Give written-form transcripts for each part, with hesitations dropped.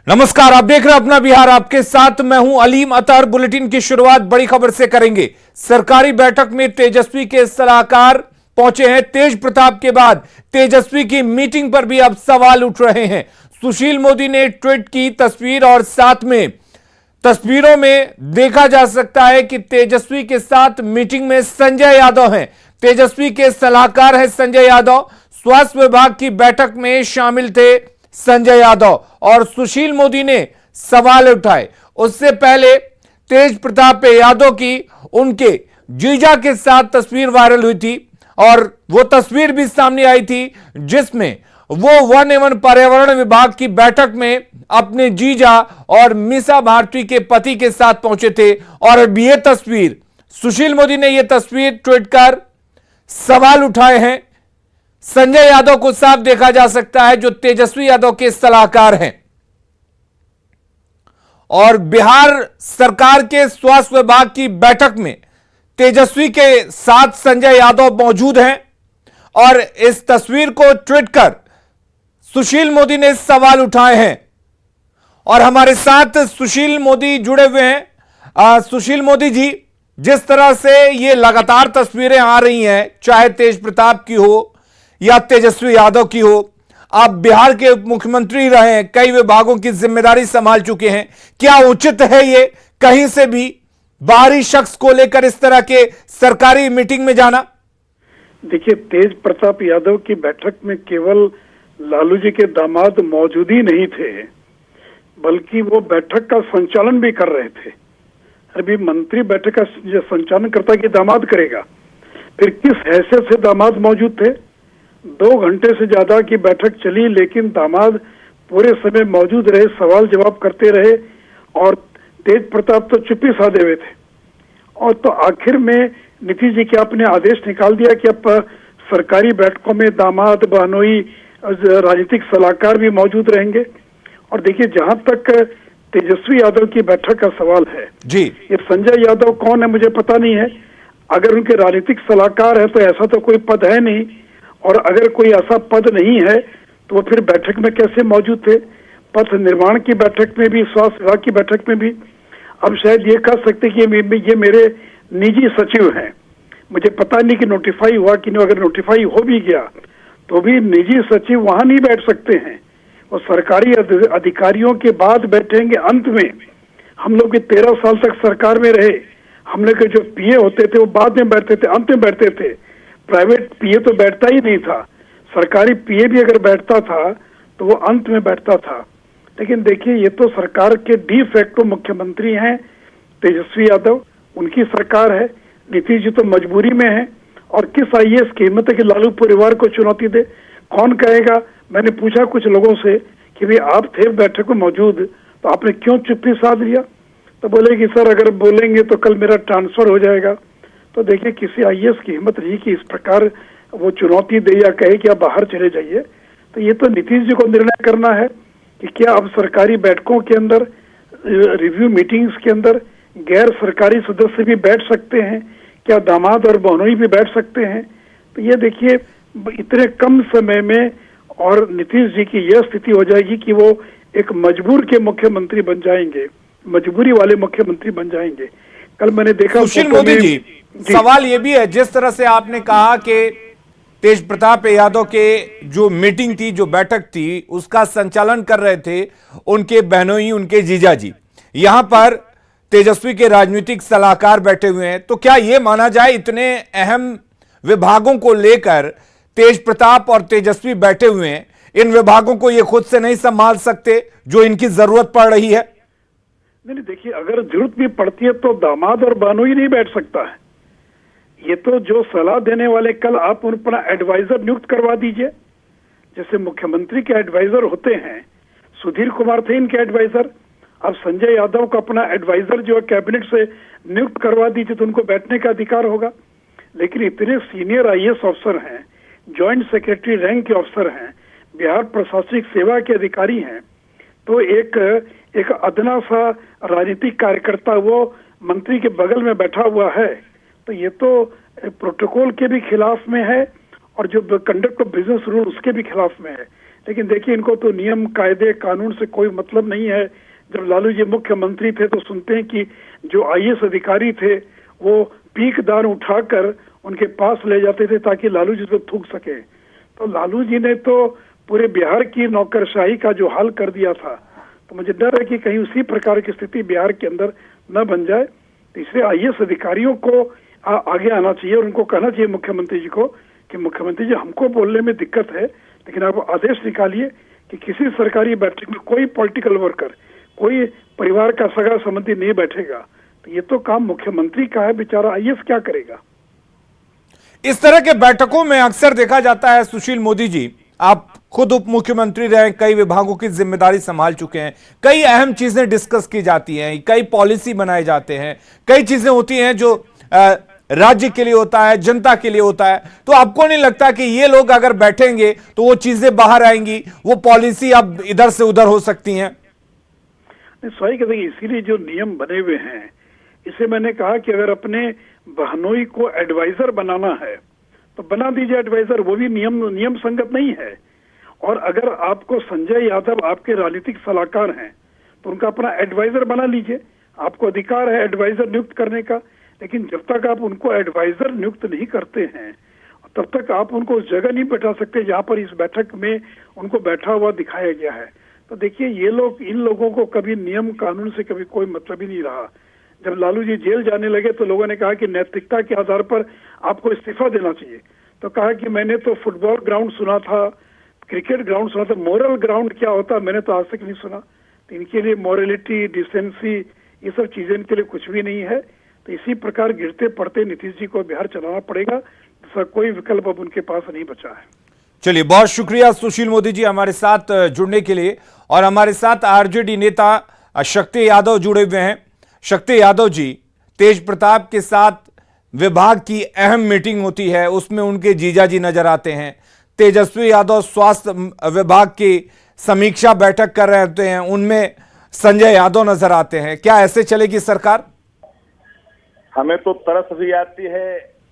नमस्कार, आप देख रहे हैं अपना बिहार। आपके साथ मैं हूं अलीम अतहर। बुलेटिन की शुरुआत बड़ी खबर से करेंगे। सरकारी बैठक में तेजस्वी के सलाहकार पहुंचे हैं। तेज प्रताप के बाद तेजस्वी की मीटिंग पर भी अब सवाल उठ रहे हैं। सुशील मोदी ने ट्वीट की तस्वीर और साथ में तस्वीरों में देखा जा सकता है कि तेजस्वी के साथ मीटिंग में संजय यादव हैं। तेजस्वी के सलाहकार हैं संजय यादव। स्वास्थ्य विभाग की बैठक में शामिल थे संजय यादव और सुशील मोदी ने सवाल उठाए। उससे पहले तेज प्रताप यादव की उनके जीजा के साथ तस्वीर वायरल हुई थी और वो तस्वीर भी सामने आई थी जिसमें वो वन एवं पर्यावरण विभाग की बैठक में अपने जीजा और मीसा भारती के पति के साथ पहुंचे थे। और अब ये तस्वीर, सुशील मोदी ने यह तस्वीर ट्वीट कर सवाल उठाए हैं। संजय यादव को साफ देखा जा सकता है जो तेजस्वी यादव के सलाहकार हैं। और बिहार सरकार के स्वास्थ्य विभाग की बैठक में तेजस्वी के साथ संजय यादव मौजूद हैं और इस तस्वीर को ट्वीट कर सुशील मोदी ने सवाल उठाए हैं। और हमारे साथ सुशील मोदी जुड़े हुए हैं। सुशील मोदी जी, जिस तरह से ये लगातार तस्वीरें आ रही हैं, चाहे तेज प्रताप की हो या तेजस्वी यादव की हो, आप बिहार के उप मुख्यमंत्री रहे हैं, कई विभागों की जिम्मेदारी संभाल चुके हैं। क्या उचित है ये कहीं से भी बाहरी शख्स को लेकर इस तरह के सरकारी मीटिंग में जाना? देखिए, तेज प्रताप यादव की बैठक में केवल लालू जी के दामाद मौजूद ही नहीं थे, बल्कि वो बैठक का संचालन भी कर रहे थे। अभी मंत्री बैठक का संचालन करता कि दामाद करेगा, फिर किस हैसियत से दामाद मौजूद थे? 2 घंटे से ज्यादा की बैठक चली, लेकिन दामाद पूरे समय मौजूद रहे, सवाल जवाब करते रहे और तेज प्रताप तो चुप्पी साधे हुए थे। और तो आखिर में नीतीश जी के आपने आदेश निकाल दिया कि अब सरकारी बैठकों में दामाद, बहनोई, राजनीतिक सलाहकार भी मौजूद रहेंगे। और देखिए, जहां तक तेजस्वी यादव की बैठक का सवाल है जी, ये संजय यादव कौन है मुझे पता नहीं है। अगर उनके राजनीतिक सलाहकार है तो ऐसा तो कोई पद है नहीं, और अगर कोई ऐसा पद नहीं है तो वो फिर बैठक में कैसे मौजूद थे? पथ निर्माण की बैठक में भी, स्वास्थ्य विभाग की बैठक में भी। अब शायद ये कह सकते कि ये मेरे निजी सचिव हैं, मुझे पता नहीं कि नोटिफाई हुआ कि नहीं। अगर नोटिफाई हो भी गया तो भी निजी सचिव वहां नहीं बैठ सकते हैं, वो सरकारी अधिकारियों के बाद बैठेंगे। अंत में हम लोग भी 13 साल तक सरकार में रहे, हम लोग के जो पीए होते थे वो बाद में बैठते थे, अंत में बैठते थे। प्राइवेट पीए तो बैठता ही नहीं था, सरकारी पीए भी अगर बैठता था तो वो अंत में बैठता था। लेकिन देखिए, ये तो सरकार के डी फैक्टो मुख्यमंत्री हैं तेजस्वी यादव, उनकी सरकार है। नीतीश जी तो मजबूरी में है, और किस आईएएस की हिम्मत है कि लालू परिवार को चुनौती दे? कौन कहेगा? मैंने पूछा कुछ लोगों से कि भाई आप थे बैठक में मौजूद, तो आपने क्यों चुप्पी साध लिया? तो बोले कि सर अगर बोलेंगे तो कल मेरा ट्रांसफर हो जाएगा। तो देखिए, किसी आईएएस की हिम्मत नहीं कि इस प्रकार वो चुनौती दे या कहे कि आप बाहर चले जाइए। तो ये तो नीतीश जी को निर्णय करना है कि क्या अब सरकारी बैठकों के अंदर, रिव्यू मीटिंग्स के अंदर गैर सरकारी सदस्य भी बैठ सकते हैं, क्या दामाद और बहनोई भी बैठ सकते हैं? तो ये देखिए, इतने कम समय में और नीतीश जी की यह स्थिति हो जाएगी कि वो एक मजबूर के मुख्यमंत्री बन जाएंगे, मजबूरी वाले मुख्यमंत्री बन जाएंगे। कल मैंने देखा सुशील मोदी जी, सवाल यह भी है, जिस तरह से आपने कहा कि तेज प्रताप यादव के जो मीटिंग थी, जो बैठक थी, उसका संचालन कर रहे थे उनके बहनोई, उनके जीजा जी। यहां पर तेजस्वी के राजनीतिक सलाहकार बैठे हुए हैं। तो क्या यह माना जाए इतने अहम विभागों को लेकर तेज प्रताप और तेजस्वी बैठे हुए हैं, इन विभागों को ये खुद से नहीं संभाल सकते जो इनकी जरूरत पड़ रही है? नहीं, देखिए, अगर जरूरत भी पड़ती है तो दामाद और बहनोई नहीं बैठ सकता है। ये तो जो सलाह देने वाले, कल आप उन पर एडवाइजर नियुक्त करवा दीजिए। जैसे मुख्यमंत्री के एडवाइजर होते हैं, सुधीर कुमार थे इनके एडवाइजर, अब संजय यादव को अपना एडवाइजर जो है कैबिनेट से नियुक्त करवा दीजिए तो उनको बैठने का अधिकार होगा। लेकिन इतने सीनियर आईएएस अफसर हैं, ज्वाइंट सेक्रेटरी रैंक के अफसर हैं, बिहार प्रशासनिक सेवा के अधिकारी हैं, तो एक अदना सा राजनीतिक कार्यकर्ता वो मंत्री के बगल में बैठा हुआ है, तो ये तो प्रोटोकॉल के भी खिलाफ में है और जो कंडक्ट ऑफ बिजनेस रूल उसके भी खिलाफ में है। लेकिन देखिए, इनको तो नियम कायदे कानून से कोई मतलब नहीं है। जब लालू जी मुख्यमंत्री थे तो सुनते हैं कि जो आईएएस अधिकारी थे वो पीक दान उठाकर उनके पास ले जाते थे ताकि लालू जी को थूक सके। तो लालू जी ने तो पूरे बिहार की नौकरशाही का जो हाल कर दिया था, तो मुझे डर है कि कहीं उसी प्रकार की स्थिति बिहार के अंदर न बन जाए। तो इसलिए आईएएस अधिकारियों को आगे आना चाहिए और उनको कहना चाहिए मुख्यमंत्री जी को कि मुख्यमंत्री जी, हमको बोलने में दिक्कत है, लेकिन आप आदेश निकालिए कि किसी सरकारी बैठक में कोई पॉलिटिकल वर्कर, कोई परिवार का सगा संबंधी नहीं बैठेगा। तो ये तो काम मुख्यमंत्री का है, बेचारा आईएएस क्या करेगा। इस तरह के बैठकों में अक्सर देखा जाता है सुशील मोदी जी, आप खुद उप मुख्यमंत्री रहे, कई विभागों की जिम्मेदारी संभाल चुके हैं, कई अहम चीजें डिस्कस की जाती हैं, कई पॉलिसी बनाए जाते हैं, कई चीजें होती हैं जो राज्य के लिए होता है, जनता के लिए होता है। तो आपको नहीं लगता कि ये लोग अगर बैठेंगे तो वो चीजें बाहर आएंगी, वो पॉलिसी अब इधर से उधर हो सकती हैं? सही कहते हैं, इसीलिए जो नियम बने हुए हैं, इसे मैंने कहा कि अगर अपने बहनोई को एडवाइजर बनाना है तो बना दीजिए एडवाइजर, वो भी नियम संगत नहीं है। और अगर आपको संजय यादव आपके राजनीतिक सलाहकार हैं तो उनका अपना एडवाइजर बना लीजिए, आपको अधिकार है एडवाइजर नियुक्त करने का। लेकिन जब तक आप उनको एडवाइजर नियुक्त नहीं करते हैं तब तक आप उनको उस जगह नहीं बैठा सकते जहां पर इस बैठक में उनको बैठा हुआ दिखाया गया है। तो देखिए, ये लोग, इन लोगों को कभी नियम कानून से कभी कोई मतलब ही नहीं रहा। जब लालू जी जेल जाने लगे तो लोगों ने कहा कि नैतिकता के आधार पर आपको इस्तीफा देना चाहिए। तो कहा कि मैंने तो फुटबॉल ग्राउंड सुना था, क्रिकेट ग्राउंड सुना था, मोरल ग्राउंड क्या होता मैंने तो आज तक नहीं सुना। तो इनके लिए मॉरलिटी, डिसेंसी, ये सब चीजें इनके लिए कुछ भी नहीं है। तो इसी प्रकार गिरते पड़ते नीतीश जी को बिहार चलाना पड़ेगा, दूसरा कोई विकल्प अब उनके पास नहीं बचा है। चलिए, बहुत शुक्रिया सुशील मोदी जी हमारे साथ जुड़ने के लिए। और हमारे साथ आरजेडी नेता शक्ति यादव जुड़े हुए हैं। शक्ति यादव जी, तेज प्रताप के साथ विभाग की अहम मीटिंग होती है, उसमें उनके जीजा जी नजर आते हैं। तेजस्वी यादव स्वास्थ्य विभाग की समीक्षा बैठक कर रहे होते हैं, उनमें संजय यादव नजर आते हैं। क्या ऐसे चलेगी सरकार? हमें तो तरस भी आती है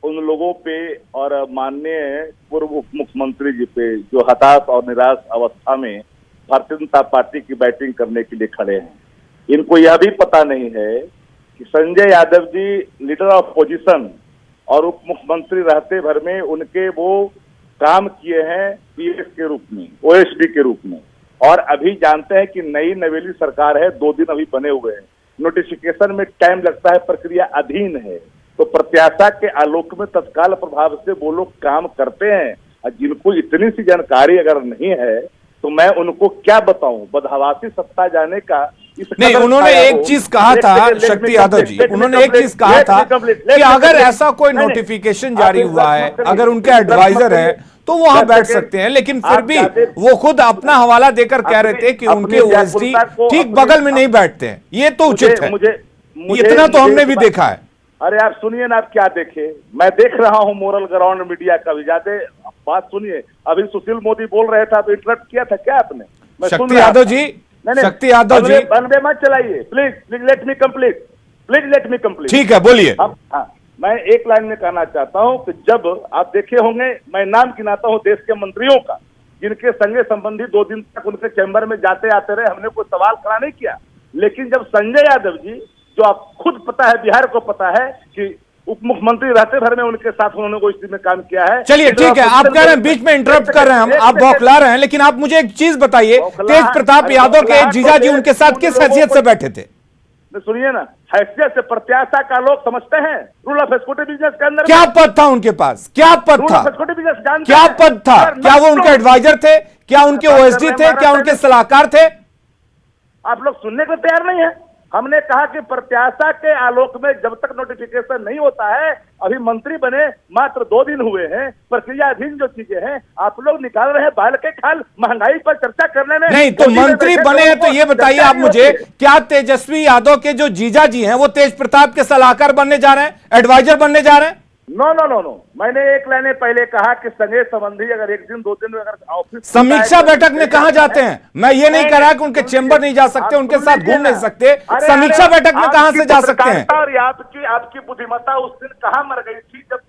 उन लोगों पे और माननीय पूर्व उप मुख्यमंत्री जी पे, जो हताश और निराश अवस्था में भारतीय जनता पार्टी की बैटिंग करने के लिए खड़े हैं। इनको यह भी पता नहीं है कि Sanjay Yadav ji leader of position और उप मुख्यमंत्री रहते भर में उनके वो काम किए हैं पीएस के रूप में, ओएसडी के रूप में। और अभी जानते हैं कि नई नवेली सरकार है, 2 दिन अभी बने हुए हैं, नोटिफिकेशन में टाइम लगता है, प्रक्रिया अधीन है। तो प्रत्याशा के आलोक में तत्काल प्रभाव से वो लोग काम करते हैं। और जिनको इतनी सी जानकारी अगर नहीं है तो मैं उनको क्या बताऊं, बदहवासी सत्ता जाने का। नहीं, उन्होंने एक चीज कहा था शक्ति यादव जी, उन्होंने एक चीज कहा था कि अगर ऐसा कोई नोटिफिकेशन जारी हुआ है, अगर उनके एडवाइजर है तो वहां बैठ सकते हैं। लेकिन फिर भी वो खुद अपना हवाला देकर कह रहे थे कि उनके ओएसडी ठीक बगल में नहीं बैठते हैं। ये तो उचित है, इतना तो हमने भी देखा है। अरे आप सुनिए ना, आप क्या देखे, मैं देख रहा हूँ मोरल ग्राउंड मीडिया का भी। ज्यादा बात सुनिए, अभी सुशील मोदी बोल रहे थे, तो इंटरप्ट किया था क्या आपने? शक्ति यादव जी, शक्ति यादव जी, बनवे मत चलाइए please, please let me complete, please let me complete. ठीक है, बोलिए। हाँ, मैं एक लाइन में कहना चाहता हूँ कि जब आप देखे होंगे, मैं नाम गिनाता हूँ देश के मंत्रियों का, जिनके संगे संबंधी 2 दिन तक उनके चैम्बर में जाते आते रहे, हमने कोई सवाल खड़ा नहीं किया। लेकिन जब संजय यादव जी, जो आप खुद पता है, बिहार को पता है कि उप मुख्यमंत्री रहते भर में उनके साथ उन्होंने कोई स्थिति में काम किया है। चलिए ठीक है, आप कह रहे हैं बीच में इंटरप्ट कर रहे हैं हम, आप बौखला रहे हैं, लेकिन आप मुझे एक चीज बताइए, तेज प्रताप यादव के जीजा जी उनके साथ किस हैसियत से बैठे थे? सुनिए ना, हैसियत से प्रत्याशा का लोग समझते हैं। रूल ऑफ एक्सपोर्टिव बिजनेस के अंदर क्या पद था उनके पास? क्या पद था? क्या पद था? क्या वो उनके एडवाइजर थे? क्या उनके ओएसडी थे? क्या उनके सलाहकार थे? आप लोग सुनने को तैयार नहीं है। हमने कहा कि प्रत्याशा के आलोक में जब तक नोटिफिकेशन नहीं होता है, अभी मंत्री बने मात्र 2 दिन हुए हैं, प्रक्रिया अधीन जो चीजें हैं आप लोग निकाल रहे हैं बाल के खाल महंगाई पर चर्चा करने में। नहीं तो मंत्री बने हैं तो ये बताइए आप मुझे, क्या तेजस्वी यादव के जो जीजा जी हैं वो तेज प्रताप के सलाहकार बनने जा रहे हैं, एडवाइजर बनने जा रहे हैं? नो नो नो नो, मैंने एक लाइन पहले कहा कि संजय संबंधी अगर एक दिन दो दिन में अगर ऑफिस समीक्षा बैठक में कहां जाते हैं? मैं ये नहीं कह रहा कि उनके चेंबर नहीं जा सकते, उनके साथ घूम नहीं सकते। समीक्षा बैठक में कहां से जा सकते हैं? और आपकी बुद्धिमत्ता उस दिन कहां मर गई थी जब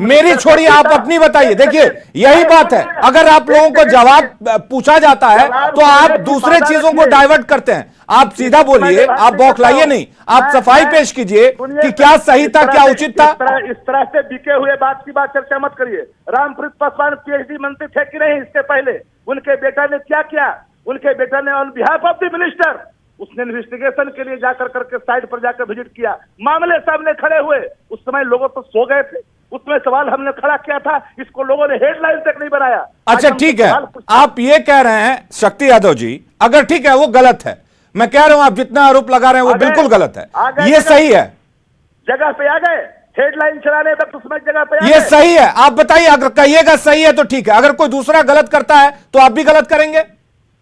मेरी छोड़िए, आप अपनी बताइए। देखिए यही बात है, अगर आप लोगों को जवाब पूछा जाता है तो आप दूसरे चीजों को डाइवर्ट करते हैं। आप सीधा बोलिए, आप बौखलाइए नहीं, आप सफाई पेश कीजिए कि क्या सही था, क्या उचित था। इस तरह से बिके हुए बात की बात चर्चा मत करिए। रामप्रीत पासवान पीएचडी मंत्री थे कि नहीं इसके पहले? उनके बेटा ने क्या किया? उनके बेटा ने on behalf of the minister उसने इन्वेस्टिगेशन के लिए जाकर करके साइट पर जाकर विजिट किया, मामले सामने खड़े हुए। उस समय लोगों तो सो गए थे, उसमें सवाल हमने खड़ा किया था, इसको लोगों ने हेडलाइन तक नहीं बनाया। अच्छा ठीक है, आप ये कह रहे हैं शक्ति यादव जी, अगर ठीक है वो गलत है, मैं कह रहा हूं आप जितना आरोप लगा रहे हैं वो बिल्कुल गलत है, ये सही है, जगह पे आ गए, हेडलाइन चलाने तक उसमें जगह पे ये सही है। आप बताइए, अगर कहिएगा सही है तो ठीक है, अगर कोई दूसरा गलत करता है तो आप भी गलत करेंगे?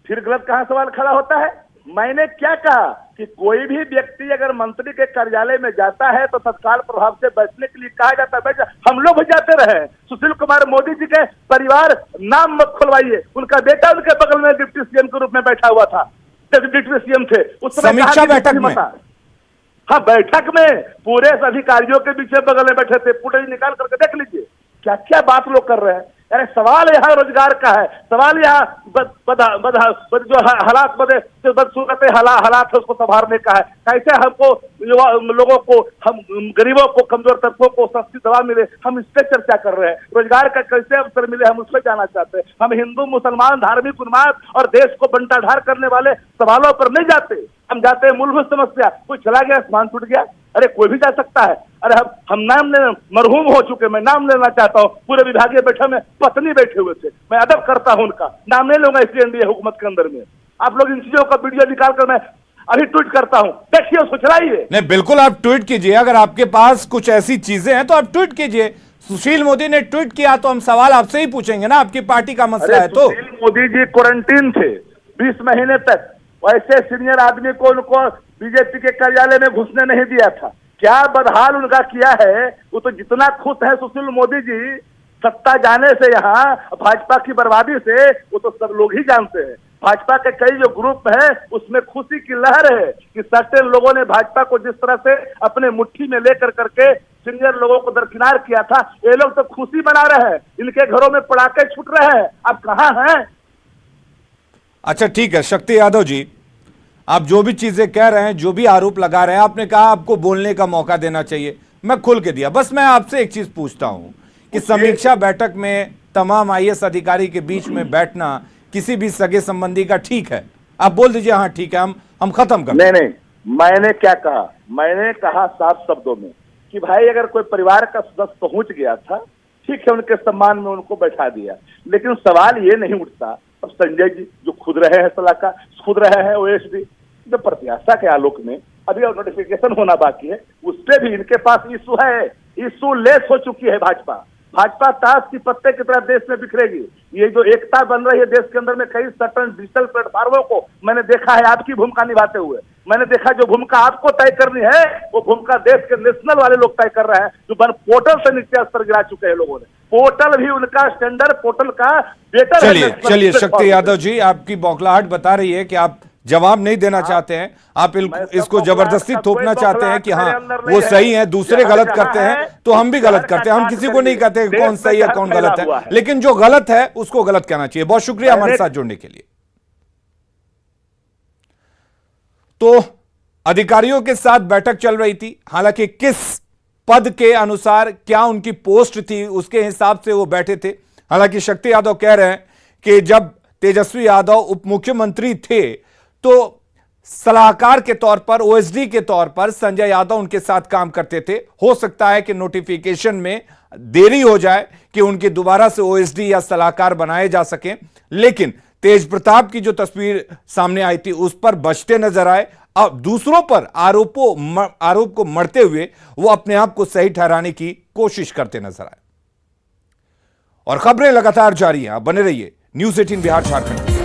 फिर गलत कहां सवाल खड़ा होता है? मैंने क्या कहा कि कोई भी व्यक्ति अगर मंत्री के कार्यालय में जाता है तो तत्काल प्रभाव से बैठने के लिए कहा जाता है, बैठ जा। हम लोग भी जाते रहे। सुशील कुमार मोदी जी के परिवार नाम मत खुलवाइए, उनका बेटा उनके बगल में डिप्टी सीएम के रूप में बैठा हुआ था, डिप्टी सीएम थे उस समय। समीक्षा बैठक में, हाँ बैठक में पूरे अधिकारियों के पीछे बगल में बैठे थे, फुटेज निकाल करके देख लीजिए क्या क्या बात लोग कर रहे हैं। अरे सवाल यहाँ रोजगार का है, सवाल यहाँ जो हालात बदसूरत हालात है उसको संभालने का है। कैसे हमको लोगों को, हम गरीबों को, कमजोर तत्वों को सस्ती दवा मिले, हम इस पे चर्चा कर रहे हैं। रोजगार का कैसे अवसर मिले, हम उस पर जाना चाहते हैं। हम हिंदू मुसलमान धार्मिक उन्माद और देश को बंटाढार करने वाले सवालों पर नहीं जाते, हम जाते हैं मूलभूत समस्या। कोई चला गया, आसमान टूट गया, अरे कोई भी जा सकता है। अरे हम नाम ले, मरहूम हो चुके, मैं नाम लेना चाहता हूँ। पूरे विभागीय बैठक में पत्नी बैठे हुए थे, मैं अदब करता हूँ उनका, नाम नहीं लूंगा इसी एनडीए हुकूमत के अंदर में। आप लोग इन चीजों का वीडियो निकाल कर मैं अभी ट्वीट करता हूँ, देखिए सुचलाइए। नहीं बिल्कुल आप ट्वीट कीजिए, अगर आपके पास कुछ ऐसी चीजें हैं तो आप ट्वीट कीजिए। सुशील मोदी ने ट्वीट किया तो हम सवाल आपसे ही पूछेंगे ना, आपकी पार्टी का मसला है तो। सुशील मोदी जी क्वारंटीन थे 20 महीने तक, वैसे सीनियर आदमी को उनको बीजेपी के कार्यालय में घुसने नहीं दिया था। क्या बदहाल उनका किया है। वो तो जितना खुश है सुशील मोदी जी सत्ता जाने से, यहाँ भाजपा की बर्बादी से, वो तो सब लोग ही जानते हैं। भाजपा के कई जो ग्रुप है उसमें खुशी की लहर है कि सर्टेन लोगों ने भाजपा को जिस तरह से अपने मुट्ठी में लेकर करके सीनियर लोगों को दरकिनार किया था, ये लोग तो खुशी मना रहे हैं, इनके घरों में पटाखे छूट रहे हैं। अब कहाँ हैं? अच्छा ठीक है शक्ति यादव जी, आप जो भी चीजें कह रहे हैं, जो भी आरोप लगा रहे हैं, आपने कहा आपको बोलने का मौका देना चाहिए, मैं खुल के दिया। बस मैं आपसे एक चीज पूछता हूं कि समीक्षा बैठक में तमाम आईएएस अधिकारी के बीच में बैठना किसी भी सगे संबंधी का ठीक है? आप बोल दीजिए हाँ ठीक है, हम खत्म कर। नहीं, मैंने क्या कहा? मैंने कहा साफ शब्दों में कि भाई अगर कोई परिवार का सदस्य पहुंच गया था, ठीक है, उनके सम्मान में उनको बैठा दिया, लेकिन सवाल ये नहीं उठता। अब संजय जी जो खुद रहे हैं सलाहकार, खुद रहे हैं ओएसडी, जो प्रत्याशा के आलोक में अभी नोटिफिकेशन होना बाकी है, उस पर भी इनके पास इशू है, इशू लेस हो चुकी है। भाजपा ताश की पत्ते की तरह देश में बिखरेगी। ये जो एकता बन रही है देश के अंदर में, कई सर्टन डिजिटल प्लेटफॉर्मों को मैंने देखा है आपकी भूमिका निभाते हुए। मैंने देखा जो भूमिका आपको तय करनी है वो भूमिका देश के नेशनल वाले लोग तय कर रहे हैं, जो पोर्टल से नीचे स्तर गिरा चुके हैं लोगों ने। पोर्टल भी उनका स्टैंडर्ड पोर्टल का बेटर है। चलिए शक्ति यादव जी, आपकी बौखलाहट बता रही है कि आप जवाब नहीं देना चाहते हैं, आप इसको जबरदस्ती थोपना चाहते हैं कि हाँ वो सही है, दूसरे गलत करते हैं तो हम भी गलत करते हैं। हम किसी को नहीं कहते कौन सही है कौन गलत है, लेकिन जो गलत है उसको गलत कहना चाहिए। बहुत शुक्रिया हमारे साथ जुड़ने के लिए। तो अधिकारियों के साथ बैठक चल रही थी, हालांकि किस पद के अनुसार क्या उनकी पोस्ट थी उसके हिसाब से वो बैठे थे। हालांकि शक्ति यादव कह रहे हैं कि जब तेजस्वी यादव उप मुख्यमंत्री थे तो सलाहकार के तौर पर, ओएसडी के तौर पर संजय यादव उनके साथ काम करते थे। हो सकता है कि नोटिफिकेशन में देरी हो जाए कि उनके दोबारा से ओएसडी या सलाहकार बनाए जा सकें, लेकिन तेज प्रताप की जो तस्वीर सामने आई थी उस पर बचते नजर आए। अब दूसरों पर आरोप को मढ़ते हुए वो अपने आप को सही ठहराने की कोशिश करते नजर आए। और खबरें लगातार जारी हैं, आप बने रहिए न्यूज़ 18 बिहार झारखंड।